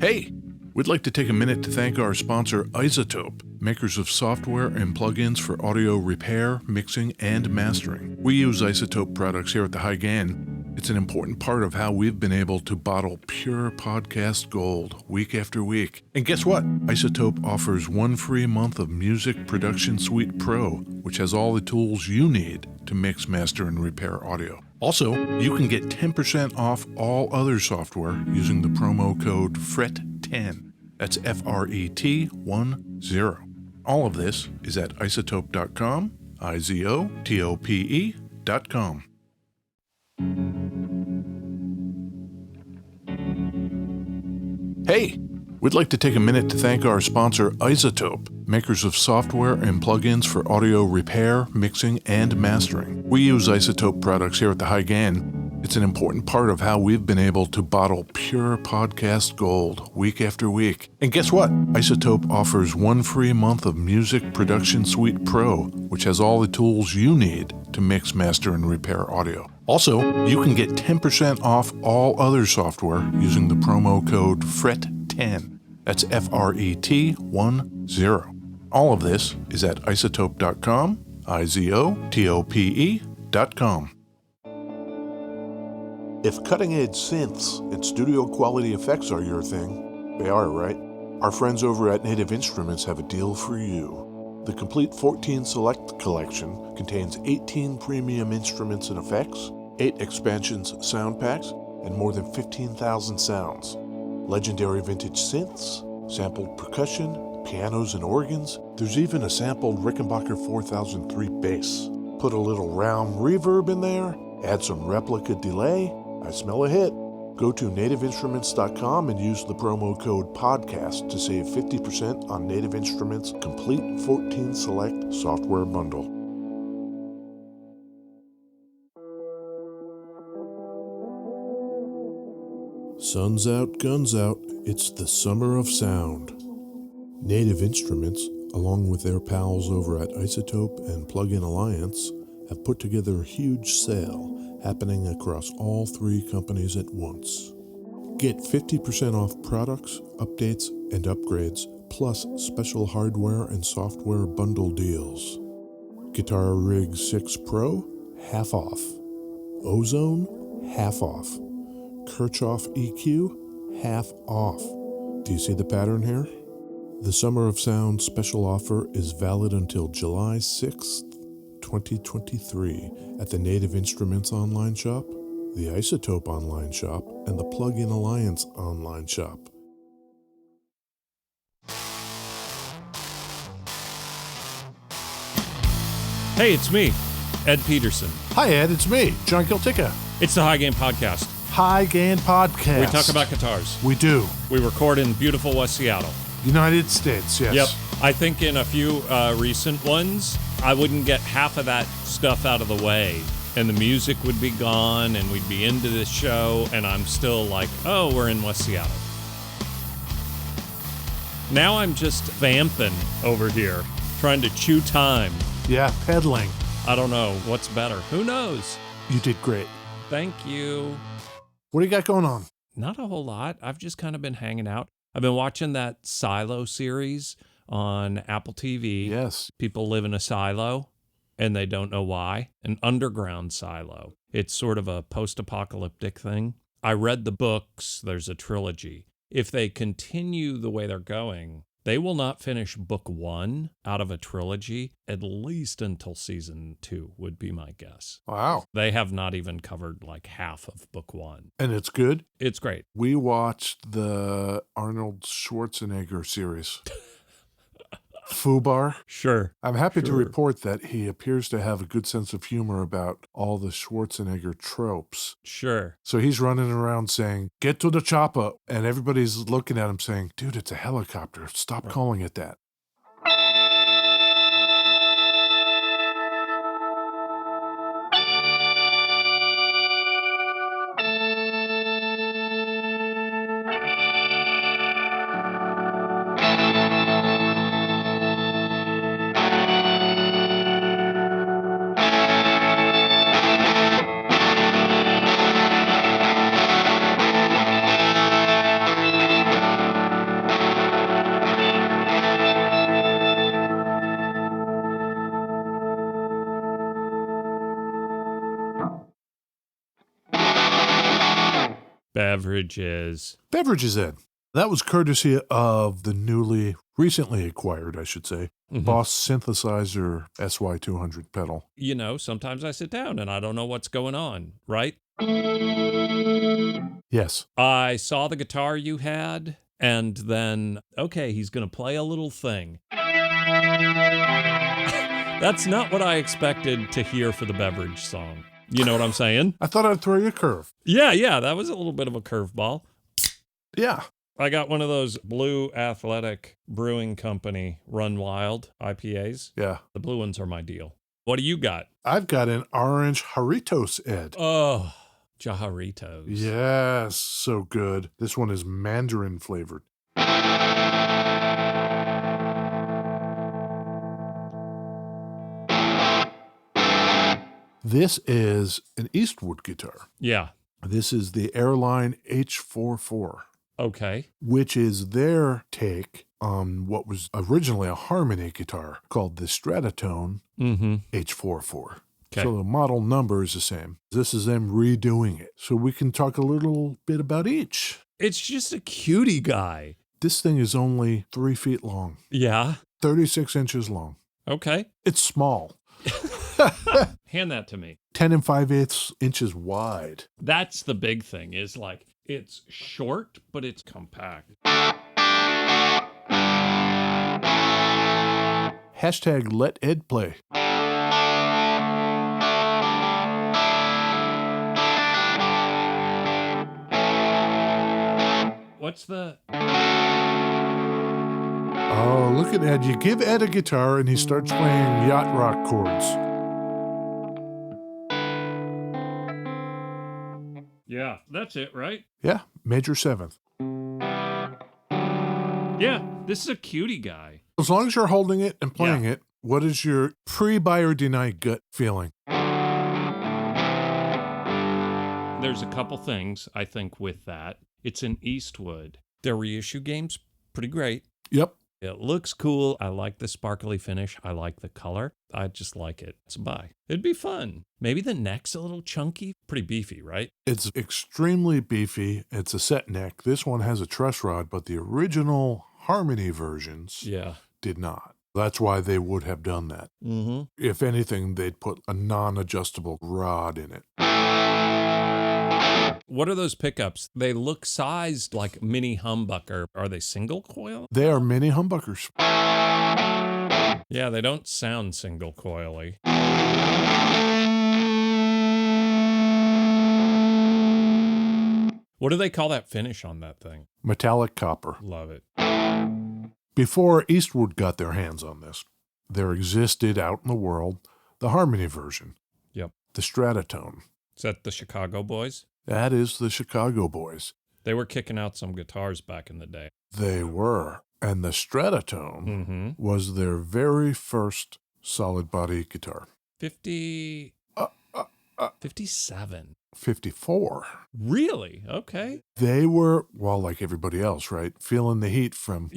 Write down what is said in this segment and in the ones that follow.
Hey, we'd like to take a minute to thank our sponsor, Isotope, makers of software and plugins for audio repair, mixing, and mastering. We use Isotope products here at the High Gain. It's an important part of how we've been able to bottle pure podcast gold week after week. And guess what? Isotope offers 1 free month of Music Production Suite Pro, which has all the tools you need to mix, master, and repair audio. Also, you can get 10% off all other software using the promo code FRET10. That's FRET10. All of this is at isotope.com, IZOTOPE.com. Hey, we'd like to take a minute to thank our sponsor, Isotope, makers of software and plugins for audio repair, mixing, and mastering. We use Isotope products here at the High Gain. It's an important part of how we've been able to bottle pure podcast gold week after week. And guess what? Isotope offers 1 free month of Music Production Suite Pro, which has all the tools you need to mix, master, and repair audio. Also, you can get 10% off all other software using the promo code FRET10. That's FRET10. All of this is at isotope.com, IZOTOPE.com. If cutting-edge synths and studio-quality effects are your thing, they are, right? Our friends over at Native Instruments have a deal for you. The complete 14 Select collection contains 18 premium instruments and effects, 8 expansions sound packs, and more than 15,000 sounds. Legendary vintage synths, sampled percussion, pianos and organs. There's even a sampled Rickenbacker 4003 bass. Put a little round reverb in there, add some replica delay. I smell a hit. Go to nativeinstruments.com and use the promo code PODCAST to save 50% on Native Instruments' complete 14 Select software bundle. Sun's out, guns out. It's the summer of sound. Native Instruments, along with their pals over at Isotope and Plugin Alliance, have put together a huge sale happening across all 3 companies at once. Get 50% off products, updates, and upgrades, plus special hardware and software bundle deals. Guitar Rig 6 Pro, half off. Ozone, half off. Kirchhoff EQ, half off. Do you see the pattern here? The Summer of Sound special offer is valid until July 6th, 2023 at the Native Instruments online shop, the Isotope online shop, and the Plugin Alliance online shop. Hey, it's me, Ed Peterson. Hi Ed, it's me, John Kiltica. It's the High Gain Podcast. High Gain Podcast. We talk about guitars. We do. We record in beautiful West Seattle. United States, yes. Yep. I think in a few recent ones, I wouldn't get half of that stuff out of the way, and the music would be gone, and we'd be into this show, and I'm still like, oh, we're in West Seattle. Now I'm just vamping over here, trying to chew time. Yeah, peddling. I don't know what's better. Who knows? You did great. Thank you. What do you got going on? Not a whole lot. I've just kind of been hanging out. I've been watching that Silo series on Apple TV. Yes. People live in a silo and they don't know why. An underground silo. It's sort of a post-apocalyptic thing. I read the books. There's a trilogy. If they continue the way they're going, they will not finish book 1 out of a trilogy, at least until season 2 would be my guess. Wow. They have not even covered like half of book 1. And it's good? It's great. We watched the Arnold Schwarzenegger series. Fubar. Sure. I'm happy to report that he appears to have a good sense of humor about all the Schwarzenegger tropes. Sure. So he's running around saying, "Get to the chopper," and everybody's looking at him saying, "Dude, it's a helicopter. Stop calling it that." Beverages. Beverages, Ed. That was courtesy of the recently acquired, I should say, Boss Synthesizer SY200 pedal. You know, sometimes I sit down and I don't know what's going on, right? Yes. I saw the guitar you had, and then, okay, he's going to play a little thing. That's not what I expected to hear for the beverage song. You know what I'm saying? I thought I'd throw you a curve. Yeah, that was a little bit of a curveball. Yeah. I got one of those Blue Athletic Brewing Company Run Wild IPAs. Yeah. The blue ones are my deal. What do you got? I've got an orange Jarritos, Ed. Oh, Jarritos. Yes, so good. This one is mandarin flavored. This is an Eastwood guitar. Yeah. This is the Airline H44. Okay. Which is their take on what was originally a harmony guitar called the Stratotone H44. Okay. So the model number is the same. This is them redoing it. So we can talk a little bit about each. It's just a cutie guy. This thing is only 3 feet long. Yeah. 36 inches long. Okay. It's small. Hand that to me. 10 5/8 inches wide. That's the big thing, is like, it's short, but it's compact. Hashtag let Ed play. What's the... Oh, look at Ed. You give Ed a guitar and he starts playing yacht rock chords. Yeah, that's it, right? Yeah, major seventh. Yeah, this is a cutie guy. As long as you're holding it and playing it, what is your pre-buy or deny gut feeling? There's a couple things, I think, with that. It's an Eastwood. Their reissue game's pretty great. Yep. It looks cool. I like the sparkly finish. I like the color. I just like it. It's a buy. It'd be fun. Maybe the neck's a little chunky. Pretty beefy, right? It's extremely beefy. It's a set neck. This one has a truss rod, but the original Harmony versions did not. That's why they would have done that. Mm-hmm. If anything, they'd put a non-adjustable rod in it. What are those pickups? They look sized like mini humbucker. Are they single coil? They are mini humbuckers. Yeah, they don't sound single coily. What do they call that finish on that thing? Metallic copper. Love it. Before Eastwood got their hands on this, there existed out in the world the Harmony version. Yep. The Stratotone. Is that the Chicago boys? That is the Chicago boys. They were kicking out some guitars back in the day. They were. And the Stratotone was their very first solid body guitar. 57. 54. Really? Okay. They were, well, like everybody else, right? Feeling the heat from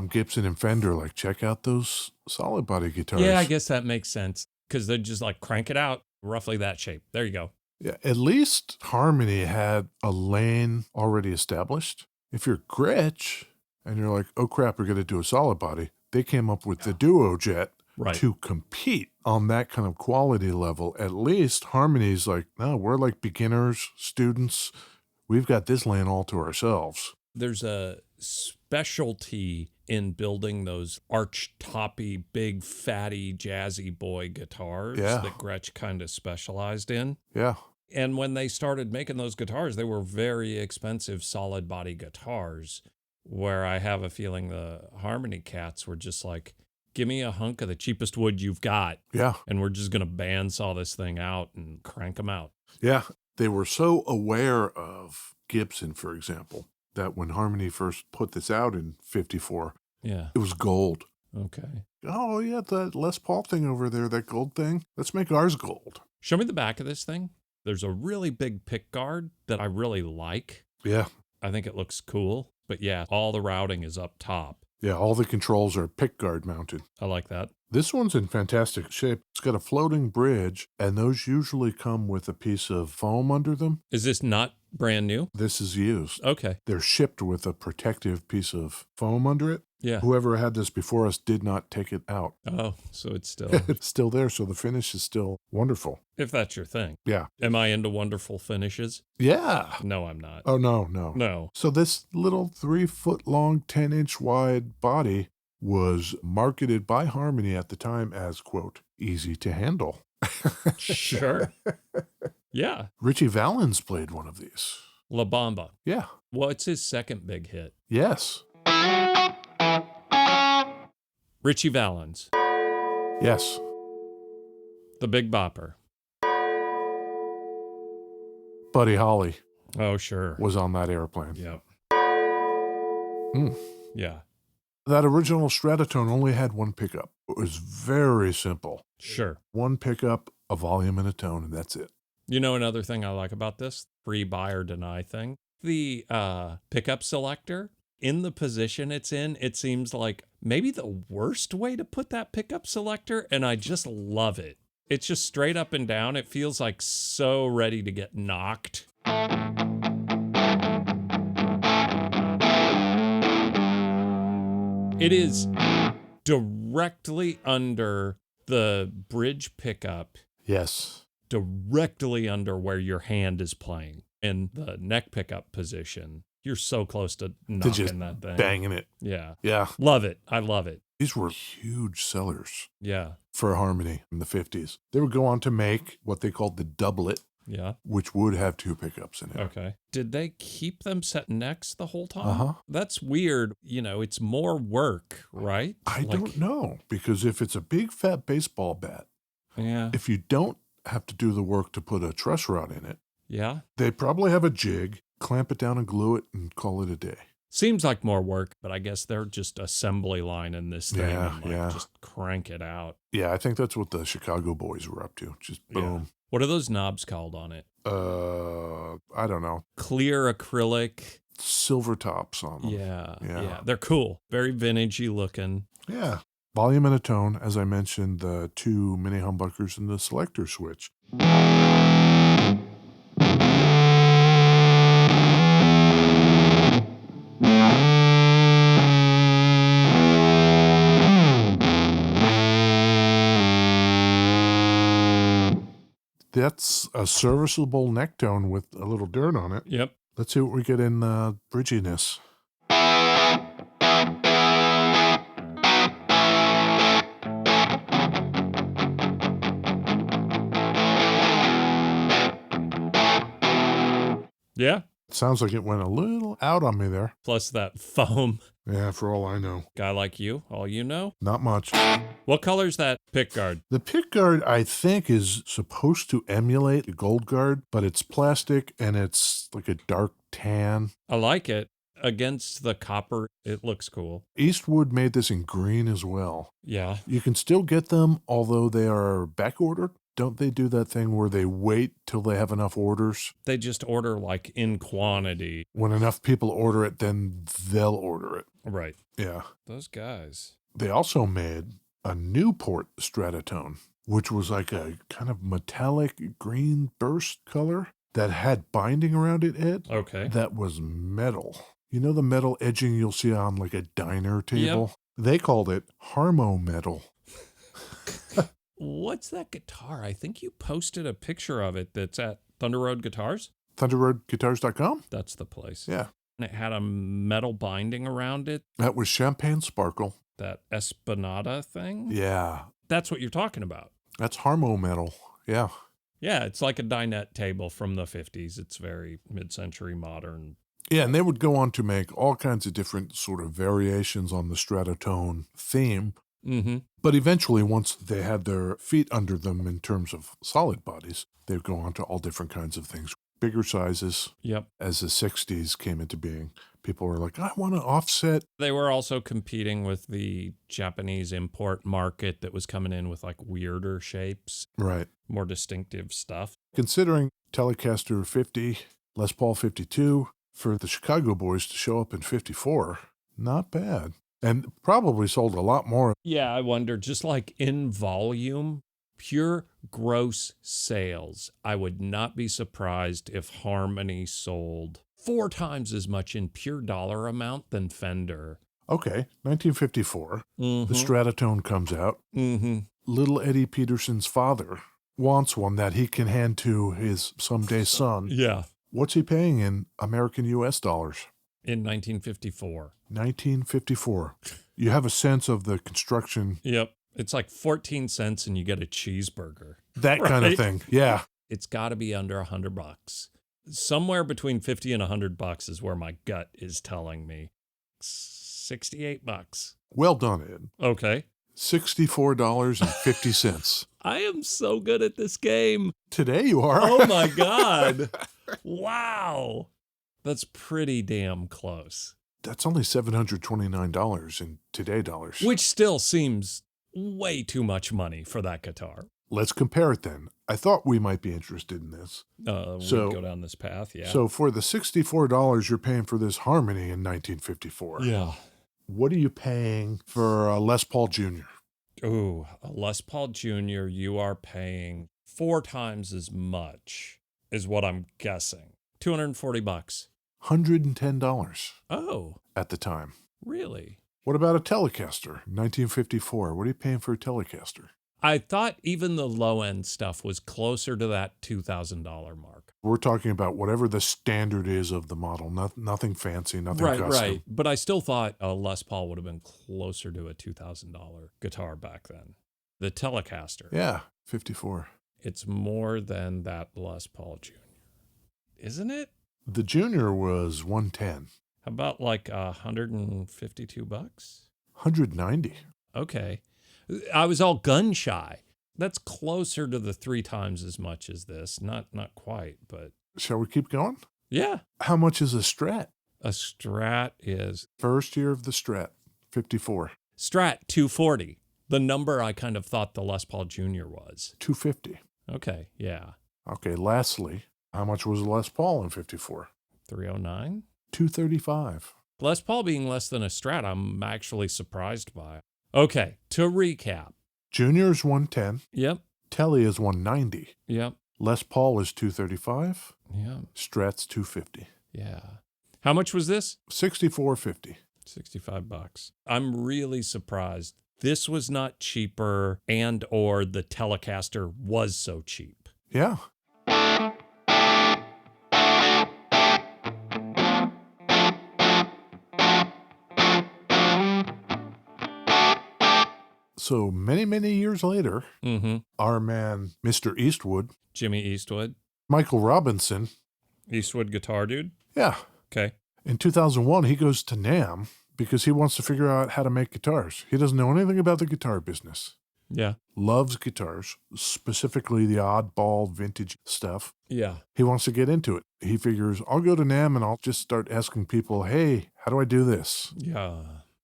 Gibson and Fender, like, check out those solid body guitars. Yeah, I guess that makes sense. Because they'd just like crank it out roughly that shape. There you go. Yeah, at least Harmony had a lane already established. If you're Gretsch and you're like, oh crap, we're going to do a solid body, they came up with the Duo Jet to compete on that kind of quality level. At least Harmony's like, no, we're like beginners, students. We've got this lane all to ourselves. There's a specialty in building those arch-toppy, big, fatty, jazzy boy guitars that Gretsch kind of specialized in. Yeah. And when they started making those guitars, they were very expensive solid body guitars, where I have a feeling the Harmony cats were just like, give me a hunk of the cheapest wood you've got. Yeah. And we're just going to bandsaw this thing out and crank them out. Yeah. They were so aware of Gibson, for example, that when Harmony first put this out in 54, it was gold. Okay. Oh, yeah, that Les Paul thing over there, that gold thing. Let's make ours gold. Show me the back of this thing. There's a really big pick guard that I really like. Yeah. I think it looks cool. But yeah, all the routing is up top. Yeah, all the controls are pick guard mounted. I like that. This one's in fantastic shape. It's got a floating bridge, and those usually come with a piece of foam under them. Is this not Brand new? This is used. Okay. They're shipped with a protective piece of foam under it. Yeah. Whoever had this before us did not take it out. Oh, so it's still, It's still there, so the finish is still wonderful. if that's your thing. Yeah. Am I into wonderful finishes? Yeah. No, I'm not. Oh, no. No. So this little 3-foot long, 10-inch wide body was marketed by Harmony at the time as, quote, easy to handle. Sure. Yeah. Richie Valens played one of these. La Bamba. Yeah. What's his second big hit? Yes. Richie Valens. Yes. The Big Bopper. Buddy Holly Oh, sure. was on that airplane. Yep. Mm. Yeah. That original Stratotone only had one pickup. It was very simple. Sure. One pickup, a volume, and a tone, and that's it. You know another thing I like about this? Free buy or deny thing? The pickup selector, in the position it's in, it seems like maybe the worst way to put that pickup selector, and I just love it. It's just straight up and down. It feels like so ready to get knocked. It is directly under the bridge pickup, Yes. directly under where your hand is playing. In the neck pickup position, you're so close to knocking that thing. Banging it. Yeah. Yeah. Love it. I love it. These were huge sellers Yeah. for Harmony in the 50s. They would go on to make what they called the doublet, Yeah. which would have 2 pickups in it. Okay. Did they keep them set necks the whole time? Uh-huh. That's weird. You know, it's more work, right? I don't know, because if it's a big fat baseball bat, Yeah. if you don't have to do the work to put a truss rod in it, Yeah. they probably have a jig, clamp it down and glue it and call it a day. Seems like more work, but I guess they're just assembly line in this thing. Yeah, and yeah. Just crank it out. Yeah, I think that's what the Chicago boys were up to. Just boom. What are those knobs called on it? I don't know. Clear acrylic. Silver tops on them. Yeah. They're cool. Very vintagey looking. Yeah. Volume and a tone, as I mentioned, the 2 mini humbuckers and the selector switch. That's a serviceable neck tone with a little dirt on it. Yep. Let's see what we get in bridginess. Yeah. Sounds like it went a little out on me there. Plus that foam. Yeah, for all I know. Guy like you, all you know. Not much. What color's that pick guard? The pick guard, I think, is supposed to emulate a gold guard, but it's plastic and it's like a dark tan. I like it. Against the copper, it looks cool. Eastwood made this in green as well. Yeah. You can still get them, although they are back ordered. Don't they do that thing where they wait till they have enough orders? They just order like in quantity. When enough people order it, then they'll order it. Right. Yeah. Those guys. They also made a Newport Stratotone, which was like a kind of metallic green burst color that had binding around it, Ed. Okay. That was metal. You know the metal edging you'll see on like a diner table? Yep. They called it Harmo Metal. What's that guitar? I think you posted a picture of it that's at Thunder Road Guitars. ThunderRoadGuitars.com? That's the place. Yeah. And it had a metal binding around it. That was Champagne Sparkle. That Esplanada thing? Yeah. That's what you're talking about. That's Harmo Metal. Yeah. Yeah, it's like a dinette table from the 50s. It's very mid-century modern. Yeah, and they would go on to make all kinds of different sort of variations on the Stratotone theme. Mm-hmm. But eventually, once they had their feet under them in terms of solid bodies, they'd go on to all different kinds of things. Bigger sizes. Yep. As the 60s came into being, people were like, I want to offset. They were also competing with the Japanese import market that was coming in with like weirder shapes. Right. More distinctive stuff. Considering Telecaster 50, Les Paul 52, for the Chicago boys to show up in 54, not bad. And probably sold a lot more. Yeah, I wonder, just like in volume, Pure gross sales. I would not be surprised if Harmony sold 4 times as much in pure dollar amount than Fender. Okay, 1954. The Mm-hmm. Stratotone comes out. Mm-hmm. Little Eddie Peterson's father wants one that he can hand to his someday son. Yeah. What's he paying in American U.S. dollars? In 1954. 1954. You have a sense of the construction. Yep. It's like 14 cents and you get a cheeseburger. That kind of thing. Yeah. It's got to be under $100. Somewhere between 50 and $100 is where my gut is telling me. $68. Well done, Ed. Okay. $64.50. I am so good at this game. Today you are. Oh my God. Wow. That's pretty damn close. That's only $729 in today dollars. Which still seems way too much money for that guitar. Let's compare it then. I thought we might be interested in this. We go down this path, yeah. So for the $64 you're paying for this Harmony in 1954, Yeah. what are you paying for a Les Paul Jr.? Ooh, a Les Paul Jr., you are paying 4 times as much is what I'm guessing. $240. $110 Oh, at the time. really? What about a Telecaster, 1954? What are you paying for a Telecaster? I thought even the low-end stuff was closer to that $2,000 mark. We're talking about whatever the standard is of the model, nothing fancy, nothing custom. Right. But I still thought a Les Paul would have been closer to a $2,000 guitar back then. The Telecaster. Yeah, 54. It's more than that Les Paul Jr. Isn't it? The Junior was $110. How about like $152? $190. Okay. I was all gun shy. That's closer to the 3 times as much as this. Not quite, but Shall we keep going? yeah. How much is a Strat? A Strat is First year of the Strat, 54. Strat 240. The number I kind of thought the Les Paul Jr. was. 250. Okay, yeah. Okay, lastly, how much was Les Paul in 54? 309. 235. Les Paul being less than a Strat, I'm actually surprised by. Okay, to recap. Junior's 110. Yep. Telly is 190. Yep. Les Paul is 235. Yep. Strat's 250. Yeah. How much was this? $64.50. $65. I'm really surprised this was not cheaper and or the Telecaster was so cheap. Yeah. So many, many years later, our man, Mr. Eastwood, Jimmy Eastwood, Michael Robinson. Eastwood guitar dude. Yeah. Okay. In 2001, he goes to NAMM because he wants to figure out how to make guitars. He doesn't know anything about the guitar business. Yeah. Loves guitars, specifically the oddball vintage stuff. Yeah. He wants to get into it. He figures, I'll go to NAMM and I'll just start asking people, hey, how do I do this? Yeah.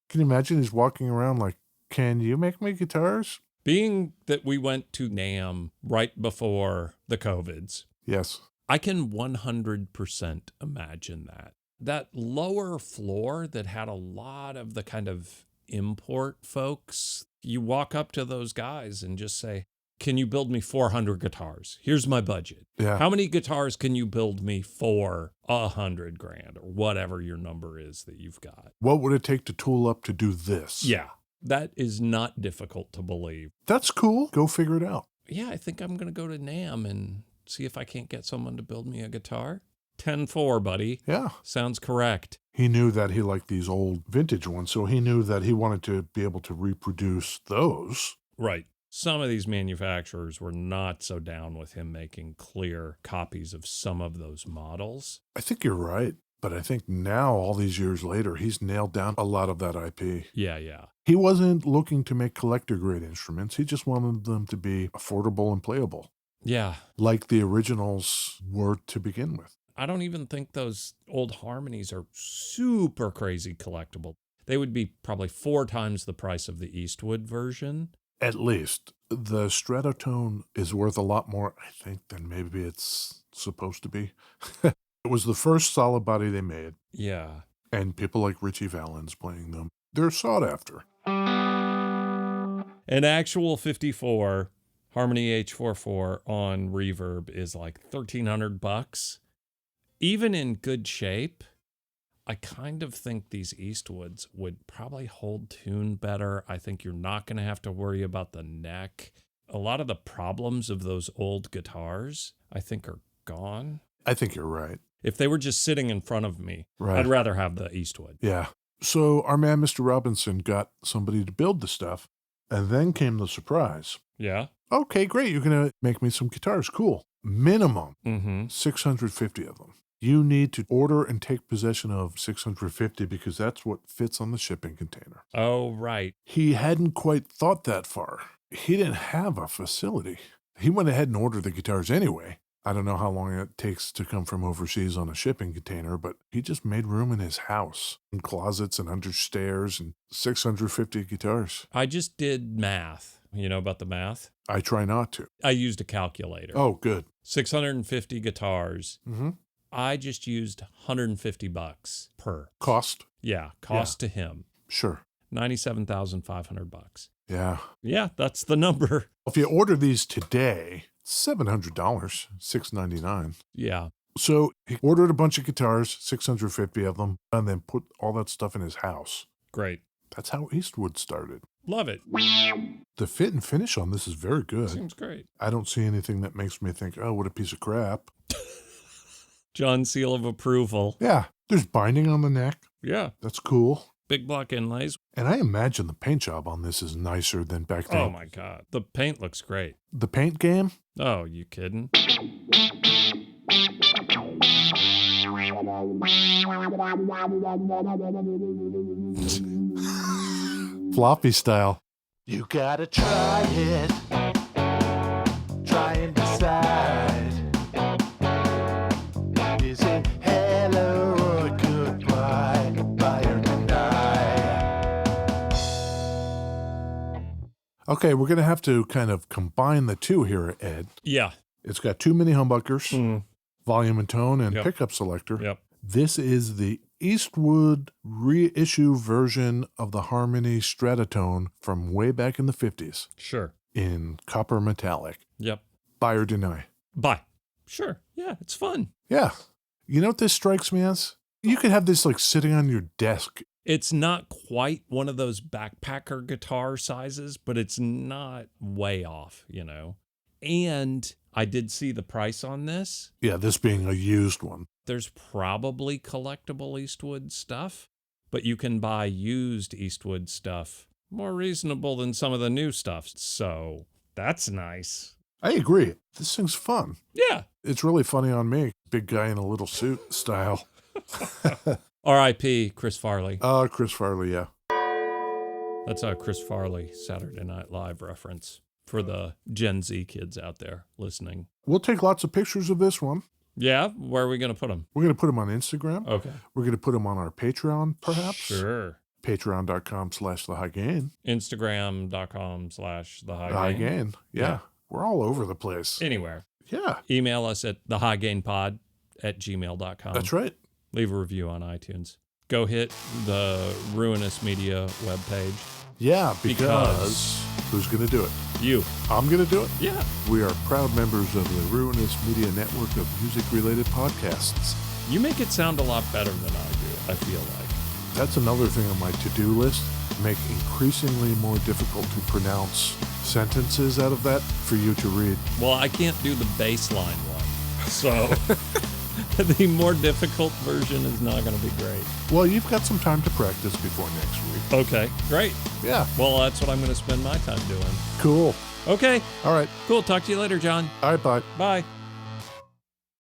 Can you imagine he's walking around like, can you make me guitars? Being that we went to NAMM right before the COVIDs, Yes. I can 100% imagine that. That lower floor that had a lot of the kind of import folks, you walk up to those guys and just say, can you build me 400 guitars? Here's my budget. Yeah. How many guitars can you build me for $100,000 or whatever your number is that you've got? What would it take to tool up to do this? Yeah. That is not difficult to believe. That's cool. Go figure it out. Yeah, I think I'm going to go to NAMM and see if I can't get someone to build me a guitar. 10-4, buddy. Yeah. Sounds correct. He knew that he liked these old vintage ones, so he knew that he wanted to be able to reproduce those. Right. Some of these manufacturers were not so down with him making clear copies of some of those models. I think you're right, but I think now, all these years later, he's nailed down a lot of that IP. Yeah, yeah. He wasn't looking to make collector-grade instruments. He just wanted them to be affordable and playable, Yeah. like the originals were to begin with. I don't even think those old harmonies are super crazy collectible. They would be probably 4 times the price of the Eastwood version. At least. The Stratotone is worth a lot more, I think, than maybe it's supposed to be. It was the first solid body they made, Yeah. and people like Richie Valens playing them. They're sought after. An actual 54 Harmony H44 on Reverb is like $1,300. Even in good shape, I kind of think these Eastwoods would probably hold tune better. I think you're not going to have to worry about the neck. A lot of the problems of those old guitars, I think, are gone. I think you're right. If they were just sitting in front of me, Right. I'd rather have the Eastwood. Yeah. So our man, Mr. Robinson, got somebody to build the stuff, and then came the surprise. Yeah? Okay, great. You're going to make me some guitars. Cool. Minimum 650 of them. You need to order and take possession of 650 because that's what fits on the shipping container. Oh, right. He hadn't quite thought that far. He didn't have a facility. He went ahead and ordered the guitars anyway. I don't know how long it takes to come from overseas on a shipping container, but he just made room in his house, in closets and under stairs, and 650 guitars. I just did math. You know about the math? I try not to. I used a calculator. Oh, good. 650 guitars. Mm-hmm. I just used $150 per. Cost? Yeah, cost to him. Sure. $97,500. Yeah. Yeah, that's the number. If you order these today, $700, $699. Yeah. So he ordered a bunch of guitars, 650 of them, and then put all that stuff in his house. Great. That's how Eastwood started. Love it. The fit and finish on this is very good. Seems great. I don't see anything that makes me think, oh, what a piece of crap. John's seal of approval. Yeah, there's binding on the neck. Yeah. That's cool. Big block inlays. And I imagine the paint job on this is nicer than back then. Oh, my God. The paint looks great. The paint game? Oh, you kidding? Floppy style. You gotta try it. Try and decide. Is it hello or goodbye? Buy or deny? Okay, we're going to have to kind of combine the two here, Ed. Yeah. It's got two mini humbuckers, volume and tone, and Yep. pickup selector. Yep. This is the Eastwood reissue version of the Harmony Stratotone from way back in the 50s Sure. in copper metallic. Yep. Buy or deny? Buy. Sure. Yeah, it's fun. Yeah. You know what this strikes me as? You could have this like sitting on your desk. It's not quite one of those backpacker guitar sizes, but it's not way off, you know. And I did see the price on this. Yeah, this being a used one. There's probably collectible Eastwood stuff, but you can buy used Eastwood stuff more reasonable than some of the new stuff. So that's nice. I agree. This thing's fun. Yeah. It's really funny on me. Big guy in a little suit style. R.I.P. Chris Farley. Chris Farley, yeah. That's a Chris Farley Saturday Night Live reference for the Gen Z kids out there listening. We'll take lots of pictures of this one. Yeah? Where are we going to put them? We're going to put them on Instagram. Okay. We're going to put them on our Patreon, perhaps. Sure. Patreon.com/thehighgain. Instagram.com/thehighgain. The High Gain. Yeah. Yeah. We're all over the place. Anywhere. Yeah. Email us at thehighgainpod@gmail.com. That's right. Leave a review on iTunes. Go hit the Ruinous Media webpage. Yeah, because who's going to do it? You. I'm going to do it. Yeah. We are proud members of the Ruinous Media Network of music-related podcasts. You make it sound a lot better than I do, I feel like. That's another thing on my to-do list. Make increasingly more difficult to pronounce sentences out of that for you to read. Well, I can't do the baseline one. So the more difficult version is not going to be great. Well, you've got some time to practice before next week. Okay, great. Yeah. Well, that's what I'm going to spend my time doing. Cool. Okay, All right. cool. Talk to you later, John. All right, bye. Bye.